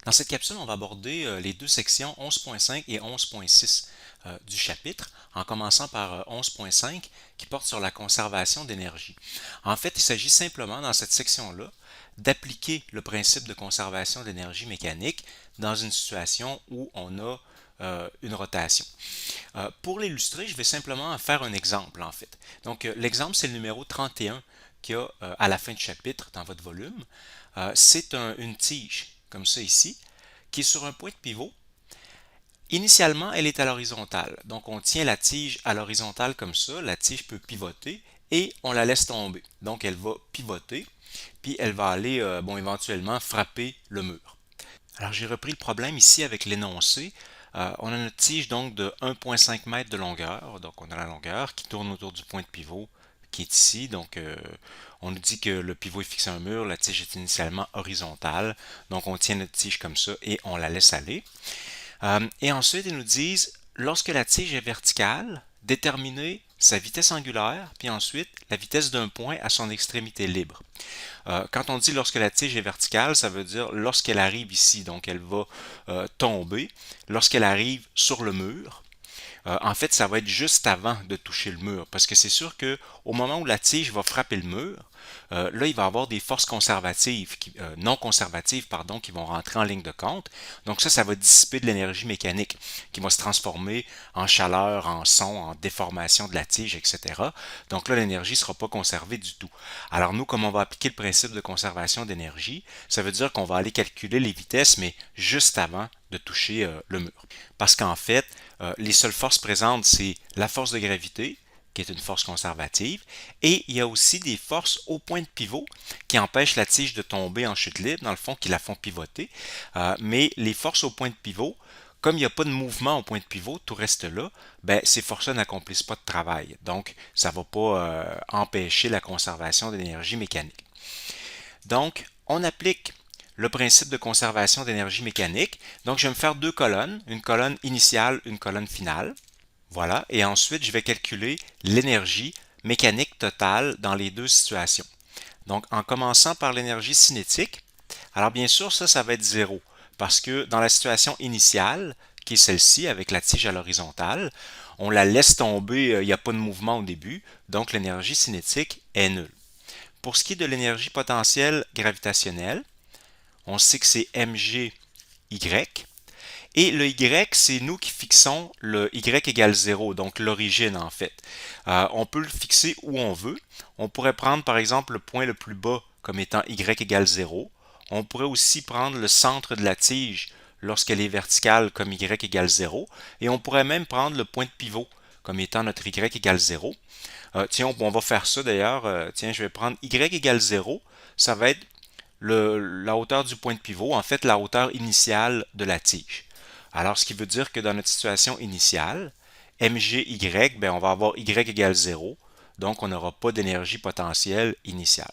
Dans cette capsule, on va aborder les deux sections 11.5 et 11.6 du chapitre, en commençant par 11.5 qui porte sur la conservation d'énergie. En fait, il s'agit simplement dans cette section-là d'appliquer le principe de conservation d'énergie mécanique dans une situation où on a une rotation. Pour l'illustrer, je vais simplement faire un exemple en fait. Donc l'exemple, c'est le numéro 31 qu'il y a à la fin du chapitre dans votre volume. C'est une tige, comme ça ici, qui est sur un point de pivot. Initialement, elle est à l'horizontale. Donc on tient la tige à l'horizontale comme ça, la tige peut pivoter et on la laisse tomber. Donc elle va pivoter, puis elle va aller éventuellement frapper le mur. Alors j'ai repris le problème ici avec l'énoncé. On a notre tige donc de 1,5 m de longueur, donc on a la longueur qui tourne autour du point de pivot qui est ici. Donc on nous dit que le pivot est fixé à un mur, la tige est initialement horizontale, donc on tient notre tige comme ça et on la laisse aller. Et ensuite ils nous disent, lorsque la tige est verticale, déterminer sa vitesse angulaire, puis ensuite la vitesse d'un point à son extrémité libre. Quand on dit lorsque la tige est verticale, ça veut dire lorsqu'elle arrive ici, donc elle va tomber, lorsqu'elle arrive sur le mur. En fait, ça va être juste avant de toucher le mur, parce que c'est sûr que au moment où la tige va frapper le mur, là, il va y avoir des forces conservatives, non conservatives, pardon, qui vont rentrer en ligne de compte. Donc ça va dissiper de l'énergie mécanique, qui va se transformer en chaleur, en son, en déformation de la tige, etc. Donc là, l'énergie ne sera pas conservée du tout. Alors nous, comme on va appliquer le principe de conservation d'énergie, ça veut dire qu'on va aller calculer les vitesses, mais juste avant de toucher le mur. Parce qu'en fait, les seules forces présentes, c'est la force de gravité, qui est une force conservative, et il y a aussi des forces au point de pivot qui empêchent la tige de tomber en chute libre, dans le fond, qui la font pivoter. Mais les forces au point de pivot, comme il n'y a pas de mouvement au point de pivot, tout reste là, ben, ces forces-là n'accomplissent pas de travail. Donc, ça ne va pas empêcher la conservation d'énergie mécanique. Donc, on applique le principe de conservation d'énergie mécanique. Donc, je vais me faire deux colonnes, une colonne initiale, une colonne finale. Voilà, et ensuite, je vais calculer l'énergie mécanique totale dans les deux situations. Donc, en commençant par l'énergie cinétique, alors bien sûr, ça va être zéro, parce que dans la situation initiale, qui est celle-ci, avec la tige à l'horizontale, on la laisse tomber, il n'y a pas de mouvement au début, donc l'énergie cinétique est nulle. Pour ce qui est de l'énergie potentielle gravitationnelle, on sait que c'est mg y, et le y, c'est nous qui fixons le y égale 0, donc l'origine en fait. On peut le fixer où on veut. On pourrait prendre par exemple le point le plus bas comme étant y égale 0. On pourrait aussi prendre le centre de la tige lorsqu'elle est verticale comme y égale 0. Et on pourrait même prendre le point de pivot comme étant notre y égale 0. Tiens, on va faire ça d'ailleurs. Tiens, je vais prendre y égale 0. Ça va être la hauteur du point de pivot, en fait la hauteur initiale de la tige. Alors, ce qui veut dire que dans notre situation initiale, mgy, ben, on va avoir y égale 0, donc on n'aura pas d'énergie potentielle initiale.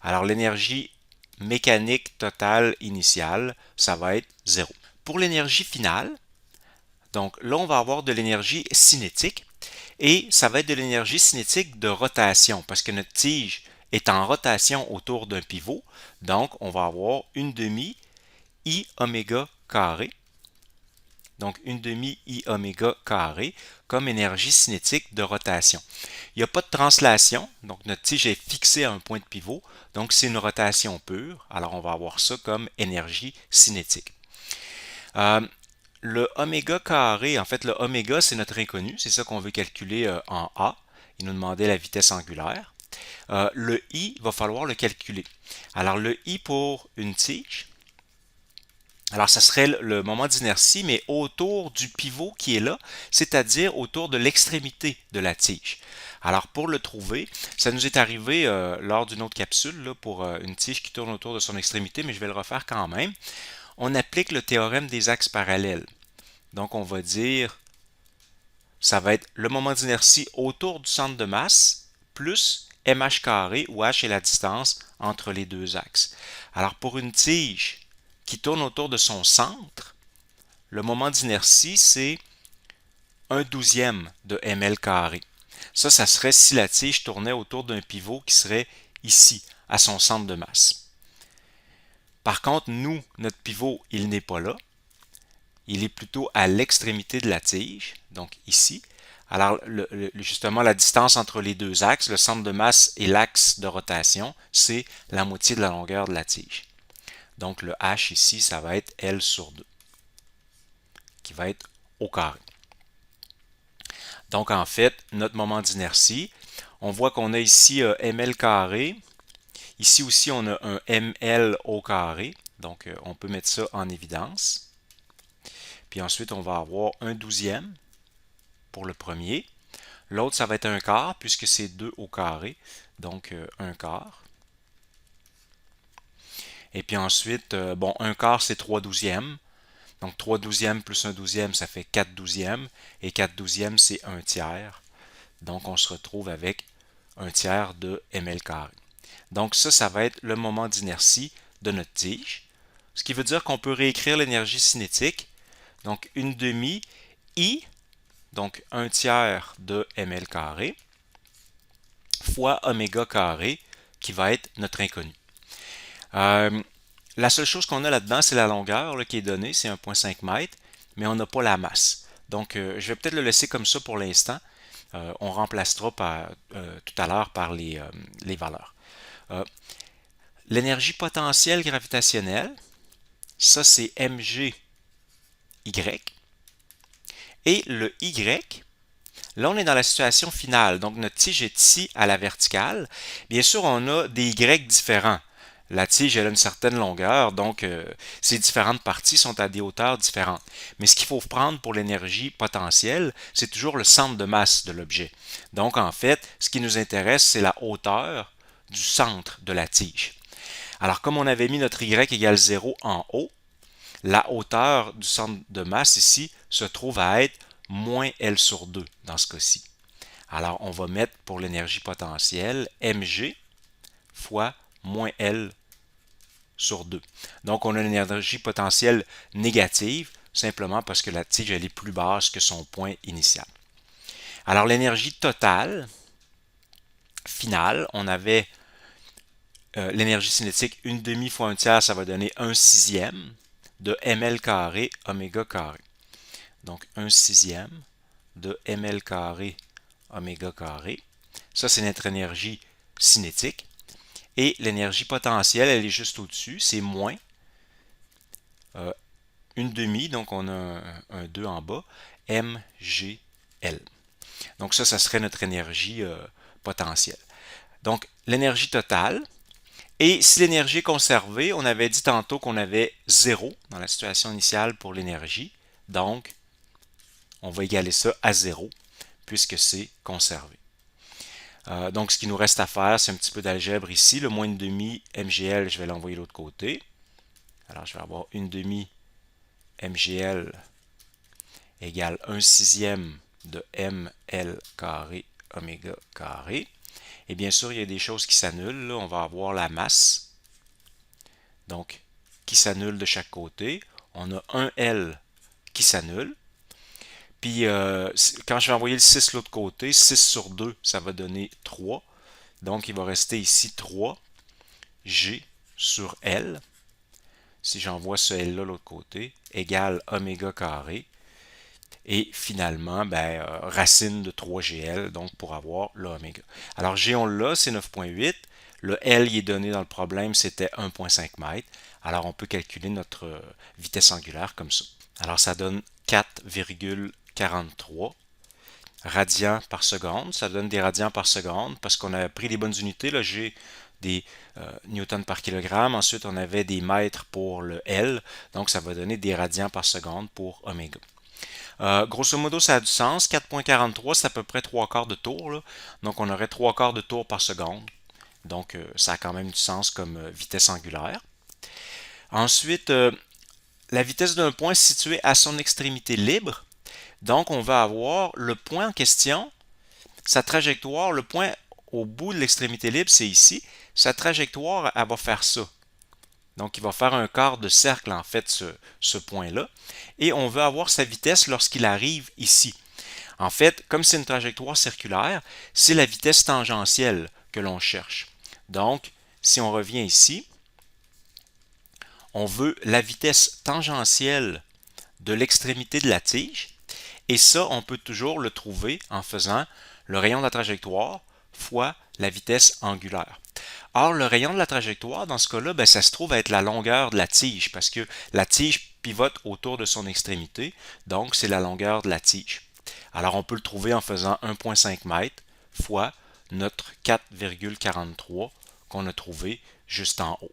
Alors, l'énergie mécanique totale initiale, ça va être 0. Pour l'énergie finale, donc là, on va avoir de l'énergie cinétique, et ça va être de l'énergie cinétique de rotation, parce que notre tige est en rotation autour d'un pivot, donc on va avoir une demi I oméga carré, donc une demi I oméga carré comme énergie cinétique de rotation. Il n'y a pas de translation, donc notre tige est fixée à un point de pivot, donc c'est une rotation pure, alors on va avoir ça comme énergie cinétique. Le oméga carré, en fait le oméga c'est notre inconnu, c'est ça qu'on veut calculer en A, il nous demandait la vitesse angulaire. Le I, va falloir le calculer. Alors le I pour une tige, alors, ça serait le moment d'inertie, mais autour du pivot qui est là, c'est-à-dire autour de l'extrémité de la tige. Alors, pour le trouver, ça nous est arrivé lors d'une autre capsule là, pour une tige qui tourne autour de son extrémité, mais je vais le refaire quand même. On applique le théorème des axes parallèles. Donc, on va dire, ça va être le moment d'inertie autour du centre de masse plus mh carré, où h est la distance entre les deux axes. Alors, pour une tige qui tourne autour de son centre, le moment d'inertie, c'est 1/12 de ml carré. Ça serait si la tige tournait autour d'un pivot qui serait ici, à son centre de masse. Par contre, nous, notre pivot, il n'est pas là. Il est plutôt à l'extrémité de la tige, donc ici. Alors, justement, la distance entre les deux axes, le centre de masse et l'axe de rotation, c'est la moitié de la longueur de la tige. Donc, le H ici, ça va être L sur 2, qui va être au carré. Donc, en fait, notre moment d'inertie, on voit qu'on a ici ml carré. Ici aussi, on a un ml au carré. Donc, on peut mettre ça en évidence. Puis ensuite, on va avoir un douzième pour le premier. L'autre, ça va être un quart, puisque c'est 2 au carré. Donc, un quart. Et puis ensuite, bon, un quart, c'est 3 douzièmes. Donc, 3 douzièmes plus un douzième, ça fait 4 douzièmes. Et 4 douzièmes, c'est un tiers. Donc, on se retrouve avec un tiers de ml carré. Donc, ça va être le moment d'inertie de notre tige. Ce qui veut dire qu'on peut réécrire l'énergie cinétique. Donc, une demi I, donc un tiers de ml carré, fois oméga carré, qui va être notre inconnu. La seule chose qu'on a là-dedans, c'est la longueur là, qui est donnée, c'est 1,5 m, mais on n'a pas la masse. Donc, je vais peut-être le laisser comme ça pour l'instant. On remplacera tout à l'heure par les valeurs. L'énergie potentielle gravitationnelle, ça c'est mg y. Et le y, là on est dans la situation finale, donc notre tige est ici à la verticale. Bien sûr, on a des y différents. La tige, elle a une certaine longueur, donc ces différentes parties sont à des hauteurs différentes. Mais ce qu'il faut prendre pour l'énergie potentielle, c'est toujours le centre de masse de l'objet. Donc en fait, ce qui nous intéresse, c'est la hauteur du centre de la tige. Alors comme on avait mis notre y égale 0 en haut, la hauteur du centre de masse ici se trouve à être moins L sur 2 dans ce cas-ci. Alors on va mettre pour l'énergie potentielle mg fois moins L sur 2. Donc, on a une énergie potentielle négative, simplement parce que la tige elle est plus basse que son point initial. Alors, l'énergie totale, finale, on avait l'énergie cinétique, une demi fois un tiers, ça va donner un sixième de ml carré oméga carré. Donc, un sixième de ml carré oméga carré. Ça, c'est notre énergie cinétique. Et l'énergie potentielle, elle est juste au-dessus, c'est moins une demi, donc on a un 2 en bas, mgl. Donc ça serait notre énergie potentielle. Donc l'énergie totale. Et si l'énergie est conservée, on avait dit tantôt qu'on avait 0 dans la situation initiale pour l'énergie. Donc, on va égaler ça à 0 puisque c'est conservé. Donc, ce qui nous reste à faire, c'est un petit peu d'algèbre ici. Le moins une demi mgl, je vais l'envoyer de l'autre côté. Alors, je vais avoir une demi mgl égale 1 sixième de ml carré oméga carré. Et bien sûr, il y a des choses qui s'annulent. On va avoir la masse, donc qui s'annule de chaque côté. On a un L qui s'annule. Puis, quand je vais envoyer le 6 de l'autre côté, 6 sur 2, ça va donner 3. Donc, il va rester ici 3 G sur L. Si j'envoie ce L-là de l'autre côté, égale oméga carré. Et finalement, racine de 3GL, donc pour avoir l'oméga. Alors G, on l'a, c'est 9,8. Le L, il est donné dans le problème, c'était 1,5 m. Alors on peut calculer notre vitesse angulaire comme ça. Alors ça donne 4,43 radians par seconde. Ça donne des radians par seconde parce qu'on a pris les bonnes unités. Là, G des newtons par kilogramme. Ensuite, on avait des mètres pour le L. Donc ça va donner des radians par seconde pour oméga. Grosso modo, ça a du sens. 4,43, c'est à peu près 3 quarts de tour. Là. Donc, on aurait 3 quarts de tour par seconde. Donc, ça a quand même du sens comme vitesse angulaire. Ensuite, la vitesse d'un point situé à son extrémité libre. Donc, on va avoir le point en question, sa trajectoire, le point au bout de l'extrémité libre, c'est ici. Sa trajectoire, elle va faire ça. Donc, il va faire un quart de cercle, en fait, ce point-là. Et on veut avoir sa vitesse lorsqu'il arrive ici. En fait, comme c'est une trajectoire circulaire, c'est la vitesse tangentielle que l'on cherche. Donc, si on revient ici, on veut la vitesse tangentielle de l'extrémité de la tige, et ça, on peut toujours le trouver en faisant le rayon de la trajectoire fois la vitesse angulaire. Or, le rayon de la trajectoire, dans ce cas-là, ben, ça se trouve être la longueur de la tige, parce que la tige pivote autour de son extrémité, donc c'est la longueur de la tige. Alors, on peut le trouver en faisant 1,5 m fois notre 4,43 qu'on a trouvé juste en haut.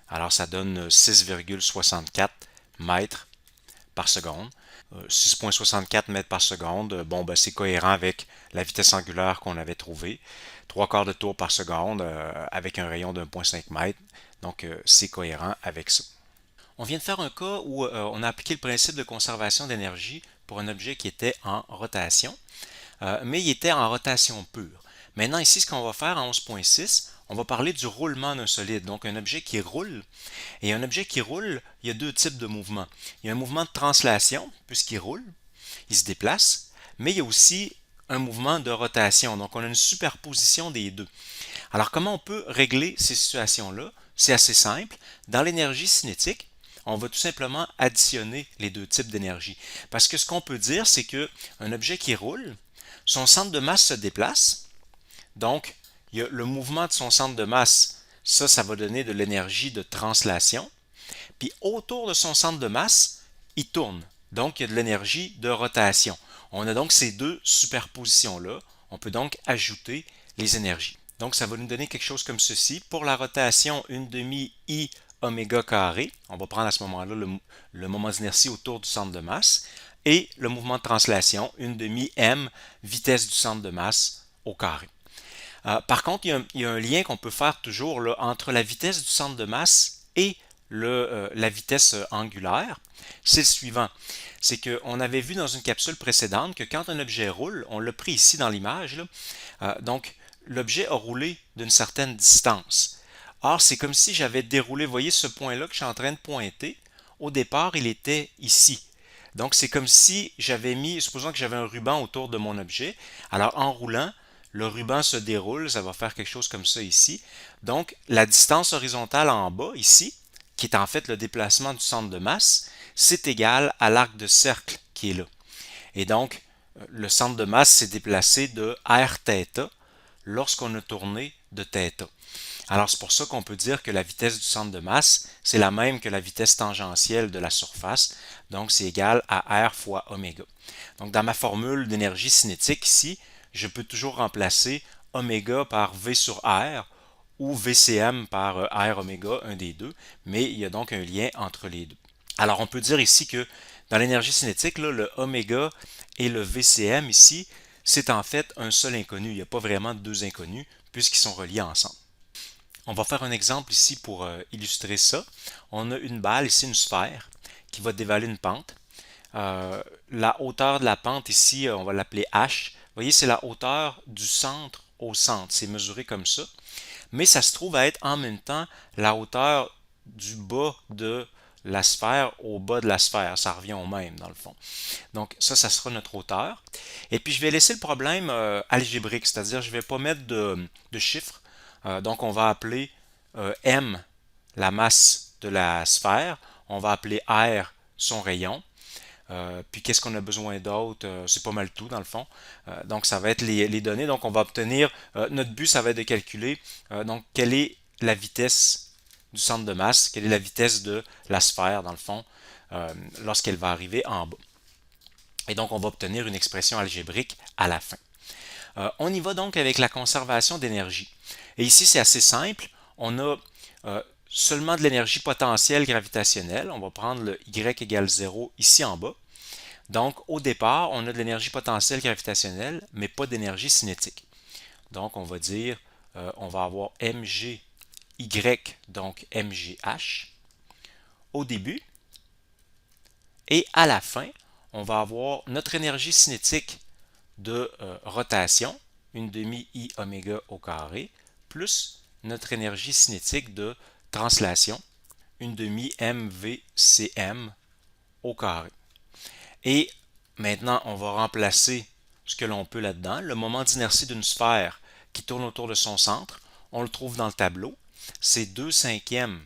Alors, ça donne 6,64 mètres par seconde. 6,64 mètres par seconde, bon, ben, c'est cohérent avec la vitesse angulaire qu'on avait trouvée. 3/4 de tour par seconde avec un rayon de 1,5 m. Donc, c'est cohérent avec ça. On vient de faire un cas où on a appliqué le principe de conservation d'énergie pour un objet qui était en rotation, mais il était en rotation pure. Maintenant, ici, ce qu'on va faire en 11.6, on va parler du roulement d'un solide, donc un objet qui roule. Et un objet qui roule, il y a deux types de mouvements. Il y a un mouvement de translation, puisqu'il roule, il se déplace, mais il y a aussi un mouvement de rotation, donc on a une superposition des deux. Alors comment on peut régler ces situations-là? C'est assez simple. Dans l'énergie cinétique, on va tout simplement additionner les deux types d'énergie. Parce que ce qu'on peut dire, c'est qu'un objet qui roule, son centre de masse se déplace, donc il y a le mouvement de son centre de masse, ça va donner de l'énergie de translation. Puis autour de son centre de masse, il tourne. Donc il y a de l'énergie de rotation. On a donc ces deux superpositions-là. On peut donc ajouter les énergies. Donc ça va nous donner quelque chose comme ceci. Pour la rotation, une demi I oméga carré. On va prendre à ce moment-là le moment d'inertie autour du centre de masse. Et le mouvement de translation, une demi M, vitesse du centre de masse au carré. Par contre, il y a un lien qu'on peut faire toujours là, entre la vitesse du centre de masse et la vitesse angulaire. C'est le suivant. C'est qu'on avait vu dans une capsule précédente que quand un objet roule, on l'a pris ici dans l'image, donc l'objet a roulé d'une certaine distance. Or, c'est comme si j'avais déroulé, vous voyez ce point-là que je suis en train de pointer, au départ, il était ici. Donc, c'est comme si j'avais mis, supposons que j'avais un ruban autour de mon objet. Alors, en roulant, le ruban se déroule, ça va faire quelque chose comme ça ici. Donc, la distance horizontale en bas, ici, qui est en fait le déplacement du centre de masse, c'est égal à l'arc de cercle qui est là. Et donc, le centre de masse s'est déplacé de r θ lorsqu'on a tourné de θ. Alors, c'est pour ça qu'on peut dire que la vitesse du centre de masse, c'est la même que la vitesse tangentielle de la surface. Donc, c'est égal à R fois oméga. Donc, dans ma formule d'énergie cinétique ici, je peux toujours remplacer oméga par V sur R ou VCM par R oméga, un des deux, mais il y a donc un lien entre les deux. Alors, on peut dire ici que dans l'énergie cinétique, là, le oméga et le VCM ici, c'est en fait un seul inconnu. Il n'y a pas vraiment deux inconnus puisqu'ils sont reliés ensemble. On va faire un exemple ici pour illustrer ça. On a une balle, ici une sphère, qui va dévaler une pente. La hauteur de la pente ici, on va l'appeler H. Vous voyez, c'est la hauteur du centre au centre. C'est mesuré comme ça. Mais ça se trouve à être en même temps la hauteur du bas de la sphère au bas de la sphère. Ça revient au même, dans le fond. Donc, ça sera notre hauteur. Et puis, je vais laisser le problème algébrique, c'est-à-dire je ne vais pas mettre de chiffres. Donc, on va appeler M la masse de la sphère. On va appeler R son rayon. Puis qu'est-ce qu'on a besoin d'autre? C'est pas mal tout dans le fond. Donc ça va être les données. Donc on va obtenir, notre but ça va être de calculer donc quelle est la vitesse du centre de masse, quelle est la vitesse de la sphère dans le fond lorsqu'elle va arriver en bas. Et donc on va obtenir une expression algébrique à la fin. On y va donc avec la conservation d'énergie. Et ici c'est assez simple. On a seulement de l'énergie potentielle gravitationnelle. On va prendre le Y égale 0 ici en bas. Donc, au départ, on a de l'énergie potentielle gravitationnelle, mais pas d'énergie cinétique. Donc, on va dire, on va avoir mgy, donc mgh, au début. Et à la fin, on va avoir notre énergie cinétique de rotation, une demi I oméga au carré, plus notre énergie cinétique de translation, une demi MVCM au carré. Et maintenant, on va remplacer ce que l'on peut là-dedans. Le moment d'inertie d'une sphère qui tourne autour de son centre, on le trouve dans le tableau. C'est 2/5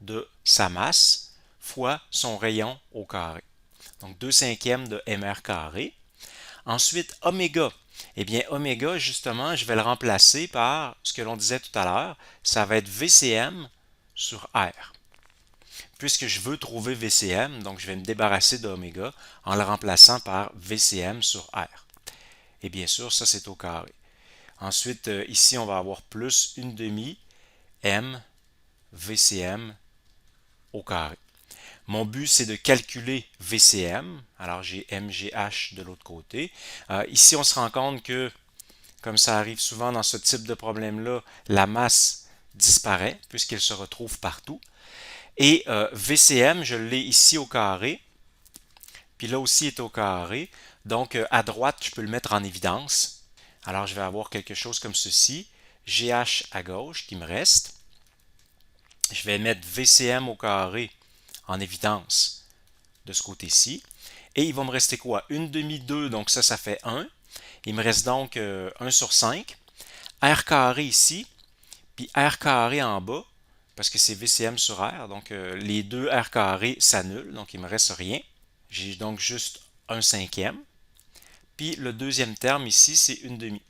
de sa masse fois son rayon au carré. Donc 2/5 de mr carré. Ensuite, oméga. Eh bien, oméga, justement, je vais le remplacer par ce que l'on disait tout à l'heure. Ça va être VCM sur R. Puisque je veux trouver VCM, donc je vais me débarrasser d'oméga en le remplaçant par VCM sur R. Et bien sûr, ça c'est au carré. Ensuite, ici, on va avoir plus 1/2 M VCM au carré. Mon but, c'est de calculer VCM. Alors, j'ai MGH de l'autre côté. Ici, on se rend compte que, comme ça arrive souvent dans ce type de problème-là, la masse disparaît puisqu'elle se retrouve partout. Et VCM, je l'ai ici au carré. Puis là aussi, il est au carré. Donc, à droite, je peux le mettre en évidence. Alors, je vais avoir quelque chose comme ceci. GH à gauche qui me reste. Je vais mettre VCM au carré en évidence de ce côté-ci. Et il va me rester quoi? 1/2, 2, donc ça fait 1. Il me reste donc 1 sur 5. R carré ici, puis R carré en bas, parce que c'est VCM sur R. Donc les deux R carré s'annulent, donc il ne me reste rien. J'ai donc juste 1/5. Puis le deuxième terme ici, c'est 1/2.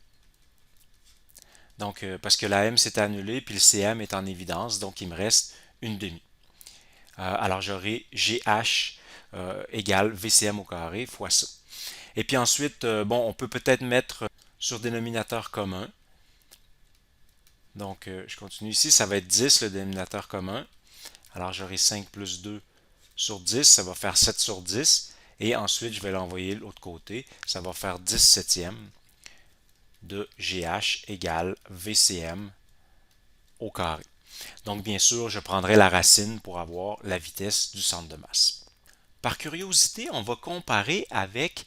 Donc, parce que la M s'est annulée, puis le CM est en évidence, donc il me reste 1/2. Alors j'aurai GH égale VCM au carré fois ça. Et puis ensuite, bon, on peut peut-être mettre sur dénominateur commun. Donc, je continue ici, ça va être 10 le dénominateur commun. Alors j'aurai 5 plus 2 sur 10, ça va faire 7 sur 10. Et ensuite, je vais l'envoyer de l'autre côté, ça va faire 10 septièmes de GH égale VCM au carré. Donc, bien sûr, je prendrai la racine pour avoir la vitesse du centre de masse. Par curiosité, on va comparer avec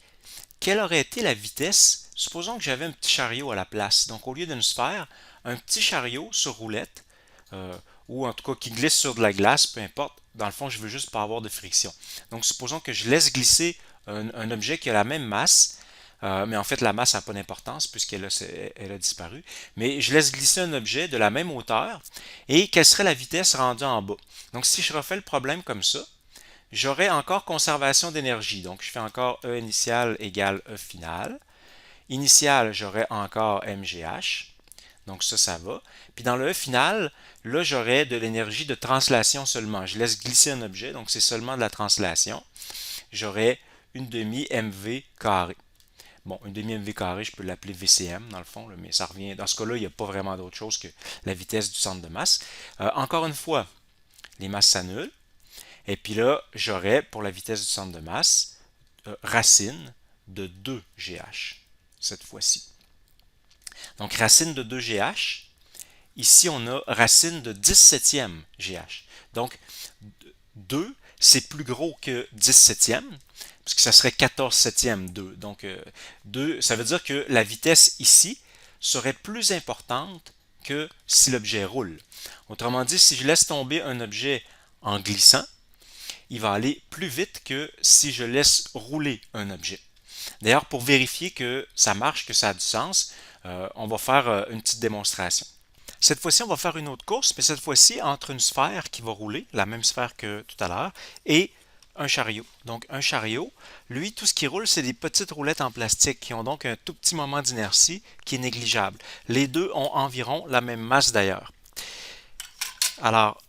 quelle aurait été la vitesse. Supposons que j'avais un petit chariot à la place. Donc, au lieu d'une sphère, un petit chariot sur roulette, ou en tout cas qui glisse sur de la glace, peu importe. Dans le fond, je veux juste pas avoir de friction. Donc, supposons que je laisse glisser un objet qui a la même masse, mais en fait, la masse n'a pas d'importance puisqu'elle a disparu. Mais je laisse glisser un objet de la même hauteur et quelle serait la vitesse rendue en bas. Donc, si je refais le problème comme ça, j'aurai encore conservation d'énergie. Donc, je fais encore E initial égale E final. Initial, j'aurai encore MGH. Donc, ça va. Puis dans le E final, là, j'aurai de l'énergie de translation seulement. Je laisse glisser un objet, donc c'est seulement de la translation. J'aurai 1/2 MV carré. Bon, 1/2 MV carré, je peux l'appeler VCM dans le fond, là, mais ça revient. Dans ce cas-là, il n'y a pas vraiment d'autre chose que la vitesse du centre de masse. Encore une fois, les masses s'annulent. Et puis là, j'aurai pour la vitesse du centre de masse racine de 2GH cette fois-ci. Donc racine de 2GH. Ici, on a racine de 10 septièmes GH. Donc 2, c'est plus gros que 10 septièmes, parce que ça serait 14 septièmes 2. Donc 2, ça veut dire que la vitesse ici serait plus importante que si l'objet roule. Autrement dit, si je laisse tomber un objet en glissant, il va aller plus vite que si je laisse rouler un objet. D'ailleurs, pour vérifier que ça marche, que ça a du sens, on va faire une petite démonstration. Cette fois-ci, on va faire une autre course, mais cette fois-ci entre une sphère qui va rouler, la même sphère que tout à l'heure, et un chariot. Donc un chariot, lui, tout ce qui roule, c'est des petites roulettes en plastique qui ont donc un tout petit moment d'inertie qui est négligeable. Les deux ont environ la même masse d'ailleurs. Alors,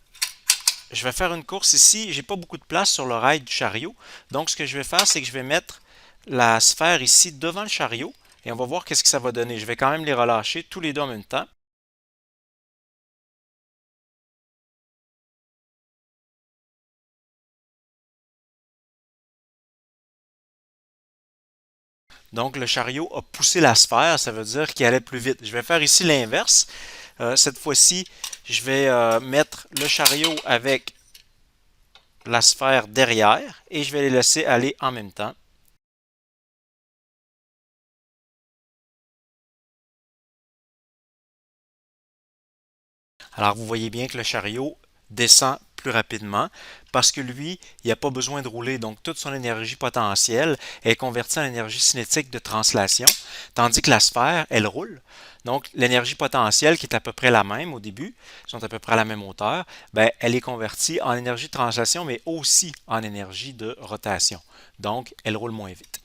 je vais faire une course ici. J'ai pas beaucoup de place sur le rail du chariot. Donc, ce que je vais faire, c'est que je vais mettre la sphère ici devant le chariot et on va voir qu'est-ce que ça va donner. Je vais quand même les relâcher tous les deux en même temps. Donc, le chariot a poussé la sphère, ça veut dire qu'il allait plus vite. Je vais faire ici l'inverse. Cette fois-ci, je vais mettre le chariot avec la sphère derrière et je vais les laisser aller en même temps. Alors, vous voyez bien que le chariot descend plus rapidement parce que lui, il n'a pas besoin de rouler. Donc, toute son énergie potentielle est convertie en énergie cinétique de translation, tandis que la sphère, elle roule. Donc, l'énergie potentielle, qui est à peu près la même au début, sont à peu près à la même hauteur, ben, elle est convertie en énergie de translation, mais aussi en énergie de rotation. Donc, elle roule moins vite.